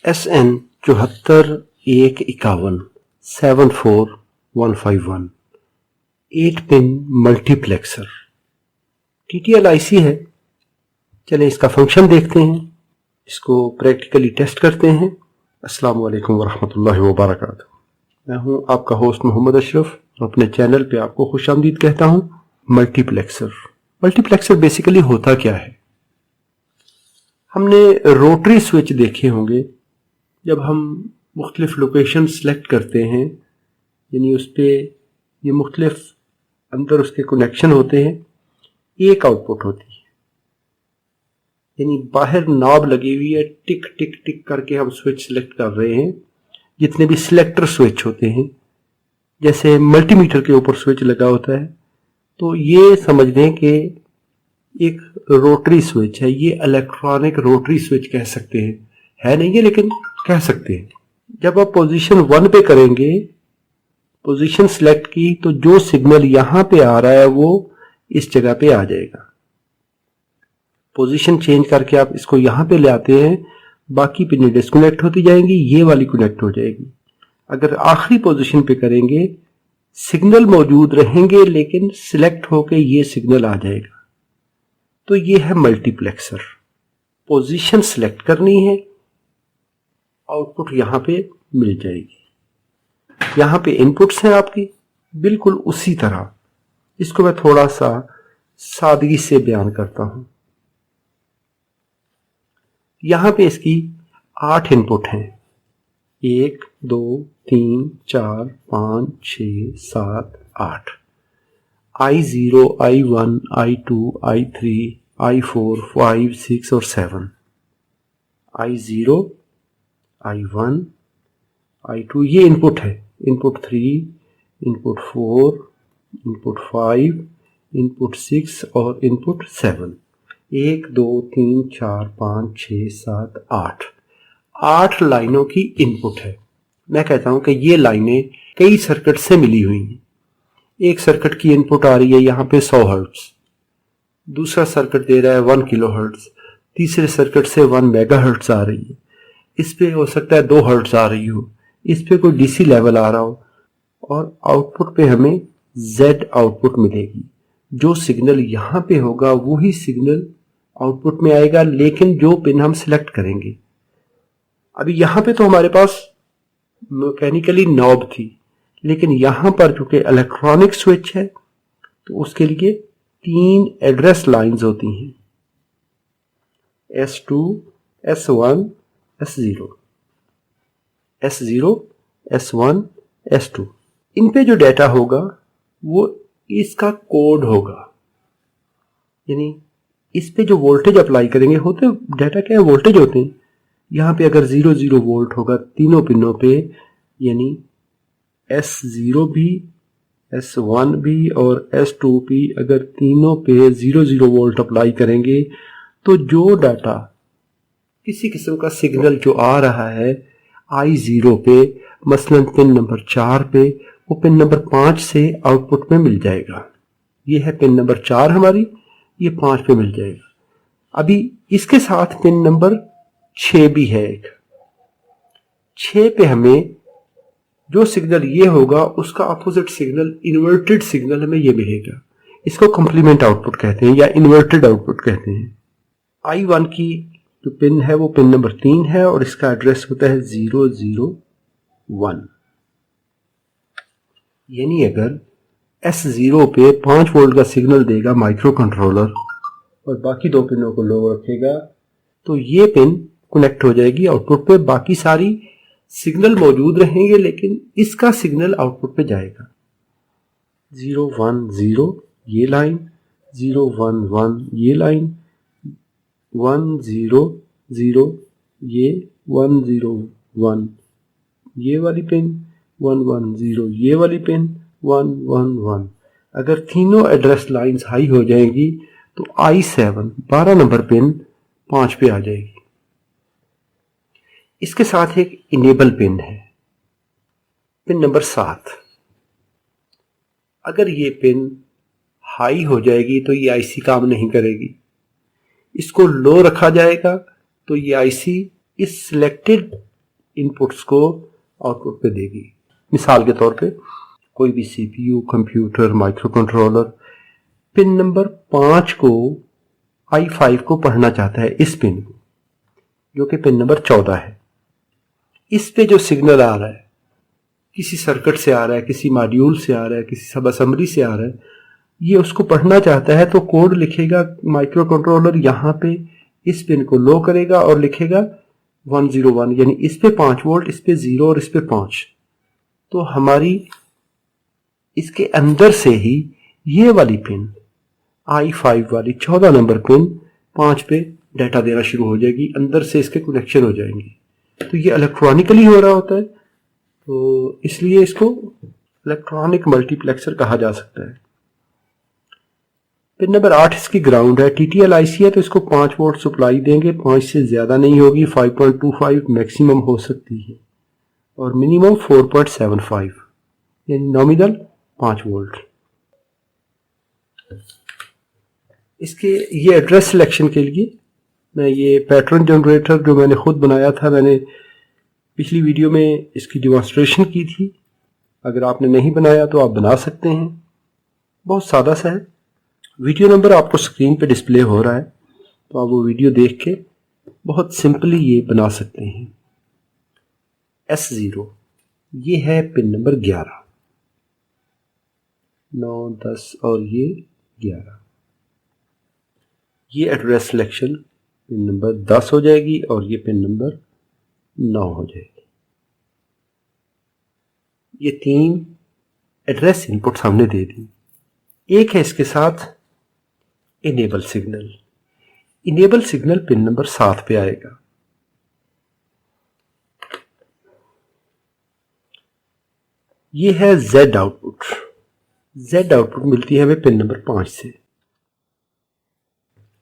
SN74 74151 8 pin multiplexer TTL IC है। चलें इसका फंक्शन देखते हैं, इसको प्रैक्टिकली टेस्ट करते हैं। अस्सलाम वालेकुम वरहमतुल्लाहि वबरकातुहू। मैं हूं आपका होस्ट मोहम्मद अशरफ और अपने चैनल पे आपको खुशामदीद कहता हूं। मल्टीप्लेक्सर बेसिकली होता क्या है? हमने रोटरी स्विच देखे होंगे। जब हम मुख्तलिफ लोकेशन सेलेक्ट करते हैं, यानी उस पर ये मुख्तलिफ अंदर उसके कनेक्शन होते हैं, एक आउटपुट होती है। यानी बाहर नॉब लगी हुई है, टिक टिक टिक करके हम स्विच सेलेक्ट कर रहे हैं। जितने भी सिलेक्टर स्विच होते हैं, जैसे मल्टीमीटर के ऊपर स्विच लगा होता है, तो ये समझ लें कि एक रोटरी स्विच है। ये इलेक्ट्रॉनिक रोटरी स्विच कह सकते हैं, है नहीं है लेकिन कह सकते हैं। जब आप पोजीशन 1 पे करेंगे, पोजीशन सिलेक्ट की, तो जो सिग्नल यहां पे आ रहा है वो इस जगह पे आ जाएगा। पोजीशन चेंज करके आप इसको यहां पे ले आते हैं, बाकी पिनें डिस्कनेक्ट होती जाएंगी, ये वाली कनेक्ट हो जाएगी। अगर आखिरी पोजीशन पे करेंगे, सिग्नल मौजूद रहेंगे लेकिन सिलेक्ट होके ये सिग्नल आ जाएगा। तो ये है मल्टीप्लेक्सर। पोजीशन सिलेक्ट करनी है, आउटपुट यहां पे मिल जाएगी। यहां पे इनपुट्स हैं आपकी, बिल्कुल उसी तरह। इसको मैं थोड़ा सा सादगी से बयान करता हूं। यहां पे इसकी 8 इनपुट हैं, 1 2 3 4 5 6 7 8। I0, I1, I2, I3, I4, 5, 6 और 7। I0, I1, I2 ये इनपुट है। इनपुट 3, इनपुट 4, इनपुट 5, इनपुट 6 और इनपुट 7। 1 2 3 4 5 6 7 8। 8 लाइनों की इनपुट है। मैं कहता हूं कि ये लाइनें कई सर्किट से मिली हुई हैं। एक सर्किट की इनपुट आ रही है यहाँ पे 100 हर्ट्ज, दूसरा सर्किट दे रहा है 1 किलो हर्ट्ज, तीसरे सर्किट से 1 मेगा हर्ट्ज आ रही है, इस पे हो सकता है 2 हर्ट्ज आ रही हो, इस पे कोई डीसी लेवल आ रहा हो, और आउटपुट पे हमें Z आउटपुट मिलेगी। जो सिग्नल यहाँ पे होगा वही सिग्नल आउटपुट में आएगा, लेकिन जो पिन हम सिलेक्ट करेंगे। अभी यहाँ पे तो हमारे पास मैकेनिकली नॉब थी, लेकिन यहां पर चूंकि इलेक्ट्रॉनिक स्विच है तो उसके लिए 3 एड्रेस लाइंस होती हैं, S2, S1, S0, S0, S1, S2। इन पे जो डाटा होगा वो इसका कोड होगा। यानी इस पे जो वोल्टेज अप्लाई करेंगे, होते डाटा क्या है, वोल्टेज होते हैं। यहां पे अगर 0 वोल्ट होगा तीनों पिनों पे, यानी S0 भी, S1 भी और S2 भी, अगर तीनों पे 0 वोल्ट अप्लाई करेंगे तो जो डाटा, किसी किस्म का सिग्नल जो आ रहा है I0 पे, मसलन पिन नंबर 4 पे, वो पिन नंबर 5 से आउटपुट में मिल जाएगा। ये है पिन नंबर 4 हमारी, ये 5 पे मिल जाएगा। अभी इसके साथ पिन नंबर 6 भी है एक। 6 पे हमें जो सिग्नल ये होगा उसका अपोजिट सिग्नल, इन्वर्टेड सिग्नल हमें ये मिलेगा। इसको कॉम्प्लीमेंट आउटपुट कहते हैं या इन्वर्टेड आउटपुट कहते हैं। I1 की जो पिन है वो पिन नंबर 3 है और इसका एड्रेस होता है 001। यानी अगर S0 पे 5 वोल्ट का सिग्नल देगा माइक्रो कंट्रोलर और बाकी 2 पिनों को लो रखेगा, तो ये पिन कनेक्ट हो जाएगी आउटपुट पे। बाकी सारी सिग्नल मौजूद रहेंगे लेकिन इसका सिग्नल आउटपुट पे जाएगा। 010 ये लाइन, 011 ये लाइन, 100 ये, 101 ये वाली पिन, 110 ये वाली पिन, 111। अगर तीनों एड्रेस लाइंस हाई हो जाएंगी तो I7 12 नंबर पिन 5 पे आ जाएगी। इसके साथ एक इनेबल पिन है, पिन नंबर 7। अगर ये पिन हाई हो जाएगी तो ये आईसी काम नहीं करेगी। इसको लो रखा जाएगा तो ये आईसी इस सिलेक्टेड इनपुट्स को आउटपुट पे देगी। मिसाल के तौर पे कोई भी CPU, computer, micro controller pin number 5 को I5 को पढ़ना चाहता है, इस पिन को, जो कि पिन नंबर 14 है। इस पे जो सिग्नल आ रहा है किसी सर्किट से आ रहा है, किसी मॉड्यूल से आ रहा है, किसी सब असेंबली से आ रहा है, ये उसको पढ़ना चाहता है तो कोड लिखेगा माइक्रो कंट्रोलर, यहाँ पे इस पिन को लो करेगा और लिखेगा 101, यानी इस पे 5 वोल्ट, इस पे 0 और इस पे 5। तो हमारी इसके अंदर से ही ये वाली पिन I5 वाली 14 नंबर पिन 5 पे डाटा देना शुरू हो जाएगी, अंदर से इसके कनेक्शन हो जाएंगे। तो ये इलेक्ट्रॉनिकली हो रहा होता है, तो इसलिए इसको इलेक्ट्रॉनिक मल्टीप्लेक्सर कहा जा सकता है। पिन नंबर 8 इसकी ग्राउंड है, TTL IC है, तो इसको 5 वोल्ट सप्लाई देंगे, 5 से ज्यादा नहीं होगी, 5.25 मैक्सिमम हो सकती है और मिनिमम 4.75, यानी नॉमिनल 5 वोल्ट। इसके ये एड्रेस सिलेक्शन के लिए मैं ये पैटर्न जनरेटर जो मैंने खुद बनाया था, मैंने पिछली वीडियो में इसकी डिमॉन्स्ट्रेशन की थी। अगर आपने नहीं बनाया तो आप बना सकते हैं, बहुत सादा सा है। वीडियो नंबर आपको स्क्रीन पे डिस्प्ले हो रहा है, तो आप वो वीडियो देख के बहुत सिंपली ये बना सकते हैं। S0 ये है पिन नंबर 11, 9, 10 और ये 11। ये एड्रेस सिलेक्शन पिन नंबर 10 हो जाएगी और ये पिन नंबर 9 हो जाएगी। ये 3 एड्रेस इनपुट हमने दे दी। एक है इसके साथ enable signal. Enable signal pin number 7 पे आएगा। ये है Z आउटपुट। Z आउटपुट मिलती है हमें पिन नंबर 5 से,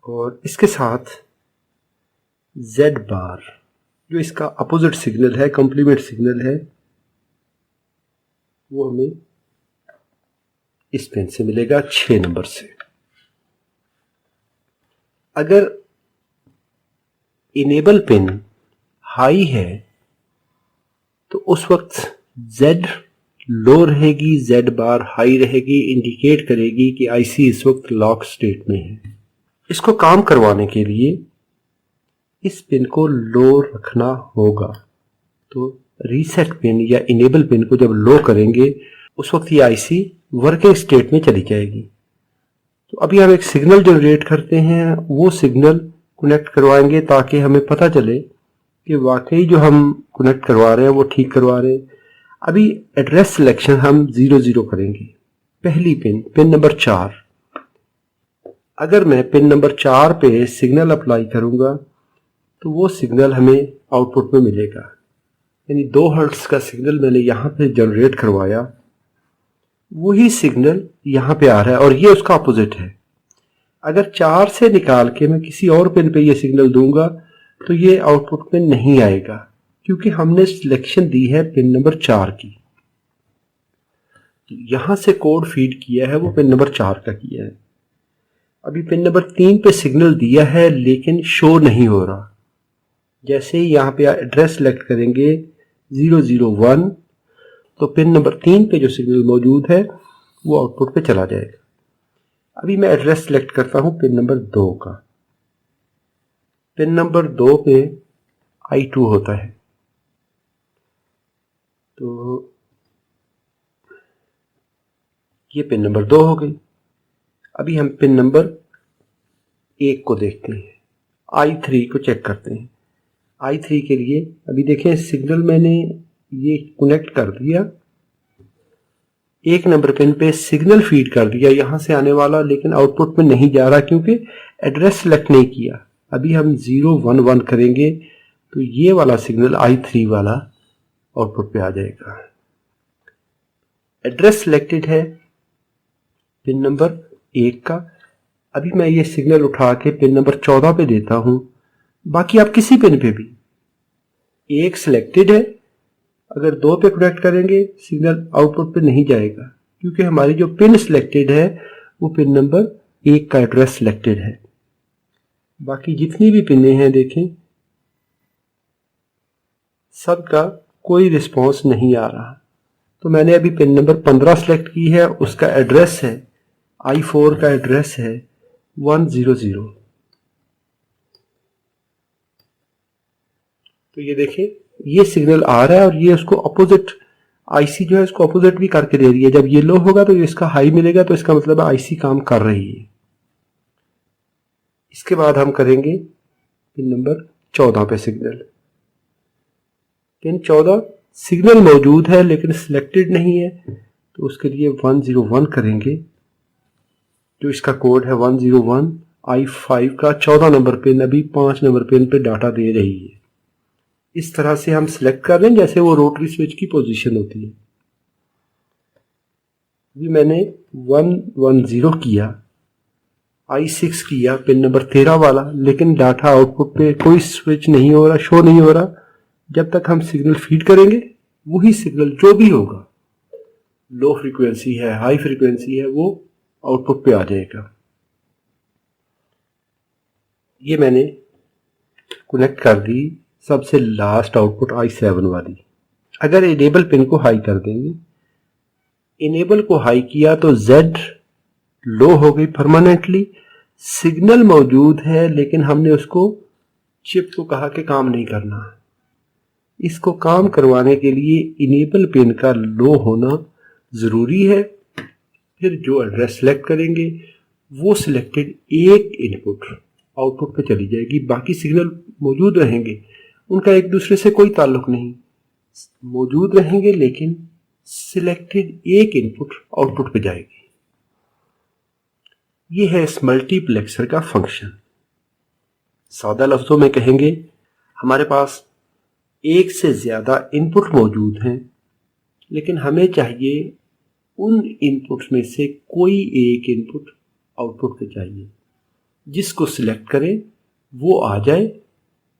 और इसके साथ Z बार जो इसका अपोजिट सिग्नल है, कंप्लीमेंट सिग्नल है, वो हमें इस पिन से मिलेगा 6 नंबर से। अगर इनेबल पिन हाई है तो उस वक्त Z लो रहेगी, Z बार हाई रहेगी, इंडिकेट करेगी कि IC इस वक्त लॉक स्टेट में है। इसको काम करवाने के लिए इस पिन को लो रखना होगा। तो रीसेट पिन या इनेबल पिन को जब लो करेंगे उस वक्त ये IC वर्किंग स्टेट में चली जाएगी। तो अभी हम एक सिग्नल जनरेट करते हैं, वो सिग्नल कनेक्ट करवाएंगे ताकि हमें पता चले कि वाकई जो हम कनेक्ट करवा रहे हैं वो ठीक करवा रहे हैं। अभी एड्रेस सिलेक्शन हम 00 करेंगे। पहली पिन नंबर 4, अगर मैं पिन नंबर 4 पे सिग्नल अप्लाई करूंगा तो वो सिग्नल हमें आउटपुट में मिलेगा, यानी 2 हर्ट्ज का सिग्नल मैंने यहाँ पे जनरेट करवाया, वही सिग्नल यहाँ पे आ रहा है और ये उसका अपोजिट है। अगर 4 से निकाल के मैं किसी और पिन पे ये सिग्नल दूंगा तो ये आउटपुट में नहीं आएगा, क्योंकि हमने सिलेक्शन दी है पिन नंबर 4 की। यहां से कोड फीड किया है वो पिन नंबर 4 का किया है। अभी पिन नंबर 3 पे सिग्नल दिया है लेकिन शो नहीं हो रहा। जैसे ही यहाँ पे एड्रेस सेलेक्ट करेंगे 001 तो पिन नंबर 3 पे जो सिग्नल मौजूद है वो आउटपुट पे चला जाएगा। अभी मैं एड्रेस सेलेक्ट करता हूं पिन नंबर 2 का। पिन नंबर 2 पे I2 होता है, तो ये पिन नंबर 2 हो गई। अभी हम पिन नंबर 1 को देखते हैं, I3 को चेक करते हैं। I3 के लिए अभी देखें सिग्नल मैंने ये कनेक्ट कर दिया, 1 नंबर पिन पे सिग्नल फीड कर दिया यहां से आने वाला, लेकिन आउटपुट में नहीं जा रहा क्योंकि एड्रेस सेलेक्ट नहीं किया। अभी हम 011 करेंगे तो ये वाला सिग्नल I3 वाला आउटपुट पे आ जाएगा। एड्रेस सिलेक्टेड है पिन नंबर 1 का। अभी मैं ये सिग्नल उठा के पिन नंबर 14 पे देता हूं, बाकी आप किसी पिन पे भी। 1 सिलेक्टेड है, अगर 2 पे कनेक्ट करेंगे सिग्नल आउटपुट पे नहीं जाएगा क्योंकि हमारी जो पिन सिलेक्टेड है वो पिन नंबर 1 का एड्रेस सिलेक्टेड है। बाकी जितनी भी पिनें हैं देखें सबका कोई रिस्पॉन्स नहीं आ रहा। तो मैंने अभी पिन नंबर 15 सेलेक्ट की है, उसका एड्रेस है I4 का एड्रेस है 100। तो ये देखें, ये सिग्नल आ रहा है और ये उसको अपोजिट आईसी जो है इसको अपोजिट भी करके दे रही है। जब ये लो होगा तो इसका हाई मिलेगा, तो इसका मतलब है आईसी काम कर रही है। इसके बाद हम करेंगे पिन नंबर 14 पे सिग्नल। पिन 14 सिग्नल मौजूद है लेकिन सिलेक्टेड नहीं है, तो उसके लिए 101 करेंगे। जो इसका कोड है 101 I5 का 14 नंबर पिन अभी 5 नंबर पिन पे डाटा दे रही है। इस तरह से हम सिलेक्ट कर रहे हैं जैसे वो रोटरी स्विच की पोजीशन होती है। अभी मैंने 110 किया, I6 किया पिन नंबर 13 वाला, लेकिन डाटा आउटपुट पे कोई स्विच नहीं हो रहा, शो नहीं हो रहा। जब तक हम सिग्नल फीड करेंगे वही सिग्नल जो भी होगा, लो फ्रीक्वेंसी है हाई फ्रीक्वेंसी है, वो आउटपुट पे आ जाएगा। ये मैंने कनेक्ट कर दी सबसे लास्ट आउटपुट I7 वाली। अगर इनेबल पिन को हाई कर देंगे, इनेबल को हाई किया तो Z लो हो गई परमानेंटली। सिग्नल मौजूद है लेकिन हमने उसको चिप को कहा कि काम नहीं करना। इसको काम करवाने के लिए इनेबल पिन का लो होना जरूरी है। फिर जो एड्रेस सेलेक्ट करेंगे वो सिलेक्टेड एक इनपुट आउटपुट पे चली जाएगी, बाकी सिग्नल मौजूद रहेंगे, उनका एक दूसरे से कोई ताल्लुक नहीं, मौजूद रहेंगे लेकिन सिलेक्टेड एक इनपुट आउटपुट पे जाएगी। ये है इस मल्टीप्लेक्सर का फंक्शन। सादा लफ्जों में कहेंगे, हमारे पास एक से ज्यादा इनपुट मौजूद हैं, लेकिन हमें चाहिए उन इनपुट्स में से कोई एक इनपुट आउटपुट पे चाहिए। जिसको सिलेक्ट करें वो आ जाए।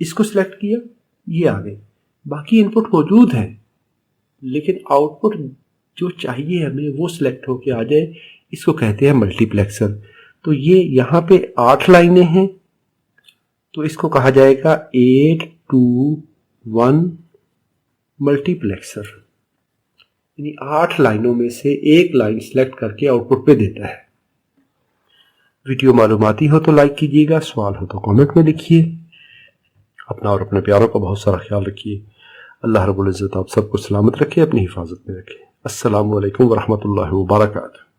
इसको सिलेक्ट किया, ये आ गए। बाकी इनपुट मौजूद है लेकिन आउटपुट जो चाहिए हमें वो सिलेक्ट होके आ जाए। इसको कहते हैं मल्टीप्लेक्सर। तो ये यहाँ पे 8 लाइनें हैं, तो इसको कहा जाएगा 8 to 1 मल्टीप्लेक्सर। यानी 8 लाइनों में से एक लाइन सिलेक्ट करके आउटपुट पे देता है। वीडियो मालूमाती हो तो लाइक कीजिएगा, सवाल हो तो कमेंट में लिखिए। अपना और अपने प्यारों का बहुत सारा ख्याल रखिए। अल्लाह रब्बुल इज़्ज़त आप सबको सलामत रखे, अपनी हिफाजत में रखे। अस्सलामु अलैकुम वरहमतुल्लाहि वबरकातुहू।